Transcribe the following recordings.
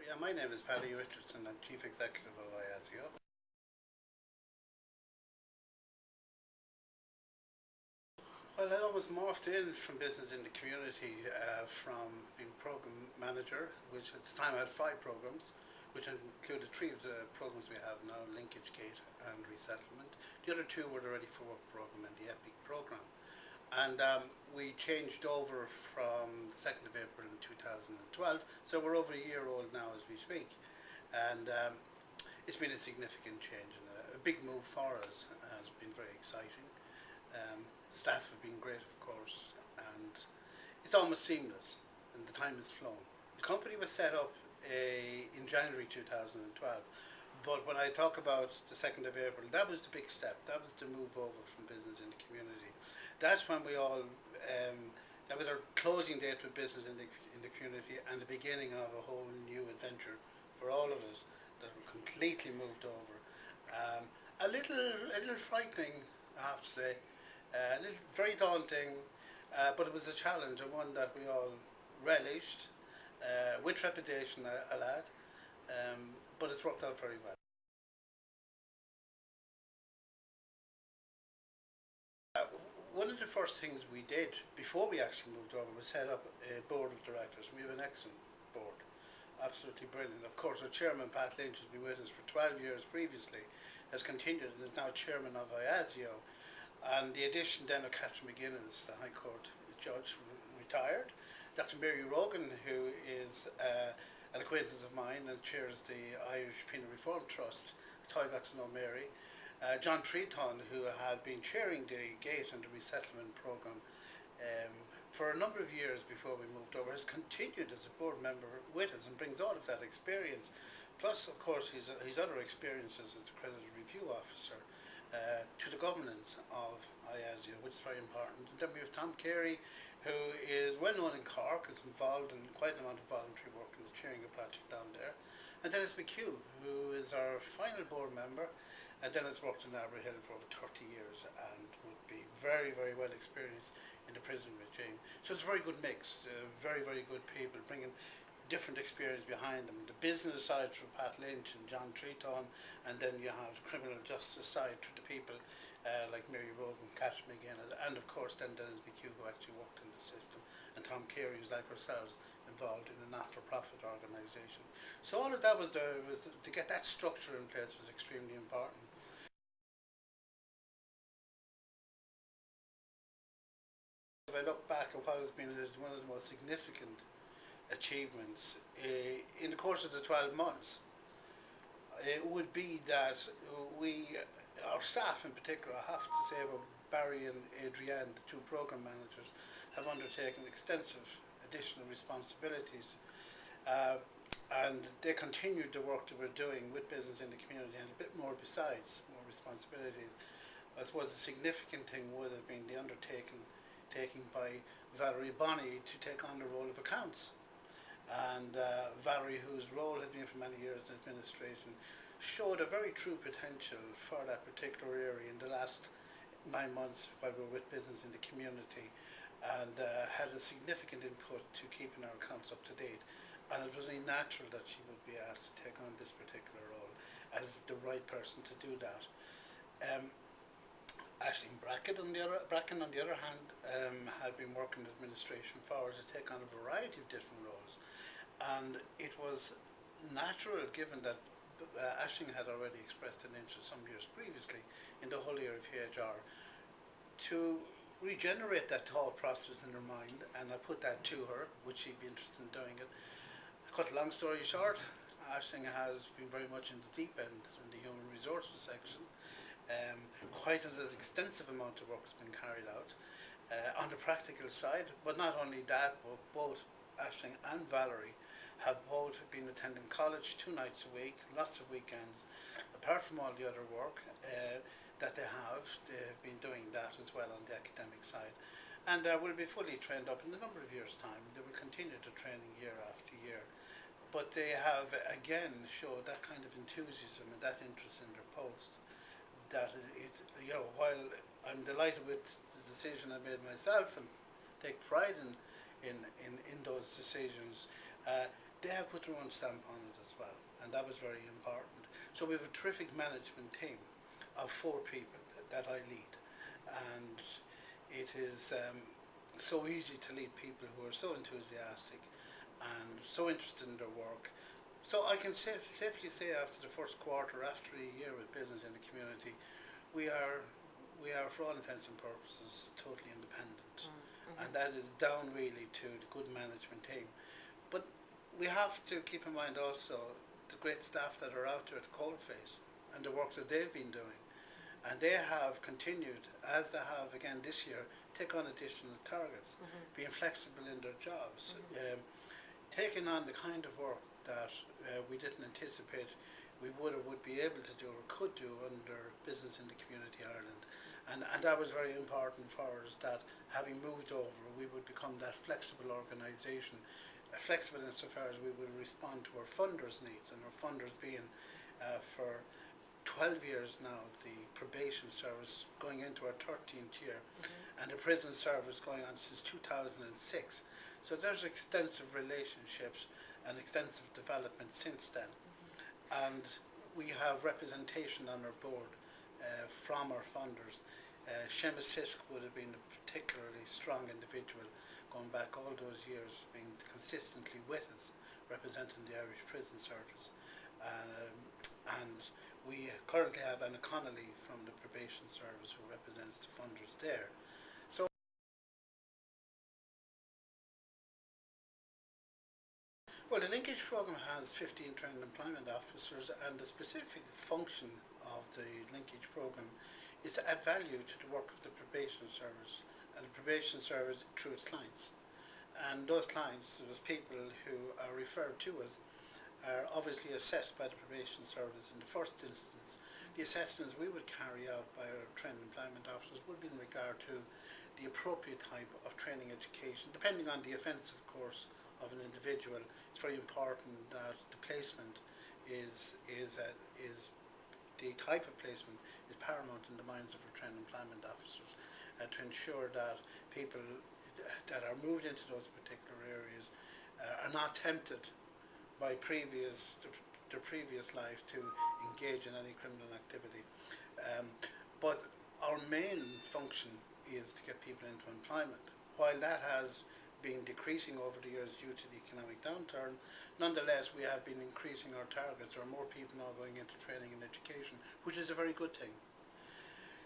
Yeah, my name is Paddy Richardson. I'm Chief Executive of IASIO. Well, I always morphed in from business in the community from being program manager, which at the time I had 5 programs, which included 3 of the programs we have now, Linkage Gate and Resettlement. The other 2 were the Ready for Work program and the EPIC program. And we changed over from the 2nd of April in 2012, so we're over a year old now as we speak. And it's been a significant change and a big move for us. It's been very exciting. Staff have been great, of course, and it's almost seamless, and the time has flown. The company was set up in January 2012, but when I talk about the 2nd of April, that was the big step. That was the move over from business in the community. That's when we all, that was our closing date with business in the community and the beginning of a whole new adventure for all of us that were completely moved over. A little frightening, I have to say. Very daunting, but it was a challenge and one that we all relished, with trepidation, I'll add, but it's worked out very well. One of the first things we did before we actually moved over was set up a board of directors. We have an excellent board, absolutely brilliant. Of course, our chairman, Pat Lynch, has been with us for 12 years previously, has continued and is now chairman of IASIO. And the addition then of Catherine McGuinness, the High Court judge, retired. Dr. Mary Rogan, who is an acquaintance of mine and chairs the Irish Penal Reform Trust. That's how I got to know Mary. John Treaton, who had been chairing the GATE and the resettlement programme for a number of years before we moved over, has continued as a board member with us and brings all of that experience. Plus, of course, his other experiences as the Credit Review Officer. To the governance of IASIO, which is very important. And then we have Tom Carey, who is well known in Cork, is involved in quite an amount of voluntary work and is chairing a project down there. And Dennis McHugh, who is our final board member, and Dennis worked in Arbor Hill for over 30 years and would be very, very well experienced in the prison regime. So it's a very good mix, very, very good people bringing different experience behind them. The business side through Pat Lynch and John Treaton, and then you have the criminal justice side through the people like Mary Rogan, Catherine McGuinness, and of course then Dennis McHugh, who actually worked in the system, and Tom Carey, who's like ourselves involved in a not-for-profit organisation. So all of that was to get that structure in place was extremely important. If I look back at what has been one of the most significant achievements in the course of the 12 months, it would be that our staff in particular, I have to say about Barry and Adrienne, the 2 program managers, have undertaken extensive additional responsibilities, and they continued the work that we're doing with business in the community and a bit more besides, more responsibilities. I suppose the significant thing would have been the undertaking by Valerie Bonney to take on the role of accounts. And Valerie, whose role has been for many years in administration, showed a very true potential for that particular area in the last 9 months while we were with business in the community, and had a significant input to keeping our accounts up to date. And it was only natural that she would be asked to take on this particular role as the right person to do that. Aisling Bracken, on the other hand, had been working in administration for us to take on a variety of different roles. And it was natural, given that Aisling had already expressed an interest some years previously in the whole area of HR, to regenerate that thought process in her mind, and I put that to her, would she be interested in doing it. Cut a long story short, Aisling has been very much in the deep end in the human resources section. Quite an extensive amount of work has been carried out on the practical side, but not only that, but both Aisling and Valerie have both been attending college 2 nights a week, lots of weekends. Apart from all the other work that they've been doing that as well on the academic side, and will be fully trained up in a number of years' time. They will continue the training year after year, but they have again showed that kind of enthusiasm and that interest in their post. That while I'm delighted with the decision I made myself and take pride in those decisions, they have put their own stamp on it as well, and that was very important. So we have a terrific management team of 4 people that I lead, and it is so easy to lead people who are so enthusiastic and so interested in their work. So I can safely say after the first quarter, after a year with business in the community, we are, for all intents and purposes, totally independent. And that is down really to the good management team. But we have to keep in mind also the great staff that are out there at the coalface and the work that they've been doing. And they have continued, as they have again this year, take on additional targets, being flexible in their jobs, taking on the kind of work that we didn't anticipate we would be able to do or could do under Business in the Community Ireland. And that was very important for us, that having moved over, we would become that flexible organisation, flexible insofar as we would respond to our funders' needs, and our funders being for 12 years now the probation service going into our 13th year, and the prison service going on since 2006. So there's extensive relationships and extensive development since then. And we have representation on our board from our funders. Seamus Sisk would have been a particularly strong individual going back all those years, being consistently with us, representing the Irish Prison Service. And we currently have Anna Connolly from the Probation Service who represents the funders there. So well, the linkage programme has 15 trained employment officers, and the specific function of the linkage programme is to add value to the work of the probation service and the probation service through its clients. And those clients, those people who are referred to us, are obviously assessed by the probation service in the first instance. The assessments we would carry out by our trained employment officers would be in regard to the appropriate type of training education, depending on the offence, of course, of an individual. It's very important that the placement is the type of placement is paramount in the minds of our trained employment officers, to ensure that people that are moved into those particular areas are not tempted by their previous life to engage in any criminal activity. But our main function is to get people into employment. While that has been decreasing over the years due to the economic downturn, nonetheless we have been increasing our targets. There are more people now going into training and education, which is a very good thing.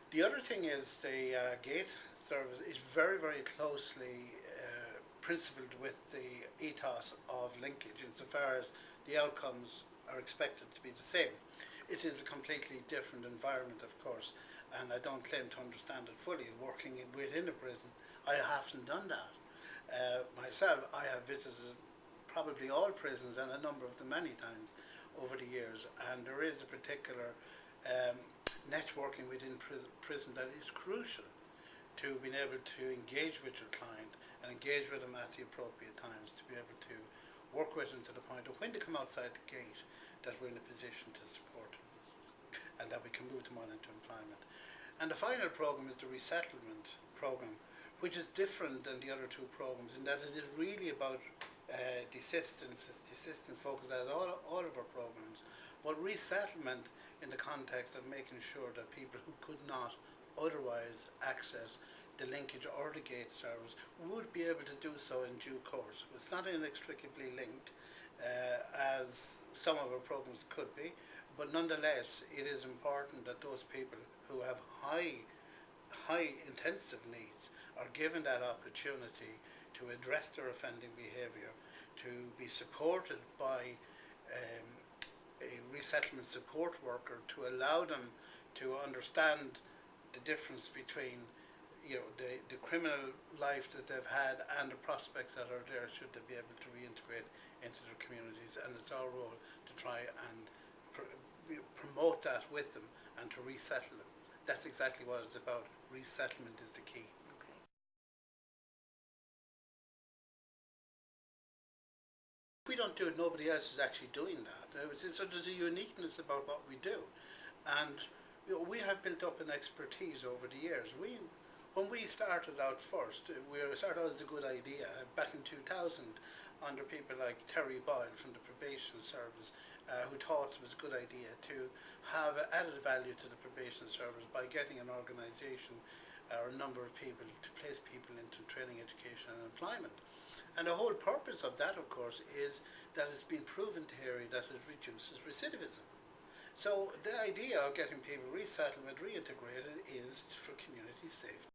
The other thing is the GATE service is very, very closely principled with the ethos of linkage, insofar as the outcomes are expected to be the same. It is a completely different environment, of course, and I don't claim to understand it fully. Working within a prison, I haven't done that. Myself, I have visited probably all prisons, and a number of them many times over the years, and there is a particular networking within prison that is crucial to being able to engage with your client and engage with them at the appropriate times, to be able to work with them to the point of when they come outside the gate, that we're in a position to support them and that we can move them on into employment. And the final program is the resettlement program, which is different than the other 2 programs in that it is really about desistance. It's desistance focused as all of our programs, but resettlement in the context of making sure that people who could not otherwise access the linkage or the GATE service would be able to do so in due course. It's not inextricably linked as some of our programs could be, but nonetheless it is important that those people who have high intensive needs are given that opportunity to address their offending behaviour, to be supported by a resettlement support worker, to allow them to understand the difference between the criminal life that they've had and the prospects that are there should they be able to reintegrate into their communities. And it's our role to try and promote that with them and to resettle them. That's exactly what it's about. Resettlement is the key. If we don't do it, nobody else is actually doing that. So there's a uniqueness about what we do, and we have built up an expertise over the years. When we started out first, we started out as a good idea back in 2000 under people like Terry Boyle from the probation service, who thought it was a good idea to have added value to the probation service by getting an organisation or a number of people to place people into training, education and employment. And the whole purpose of that, of course, is that it's been proven to Harry that it reduces recidivism. So the idea of getting people resettlement, reintegrated, is for community safety.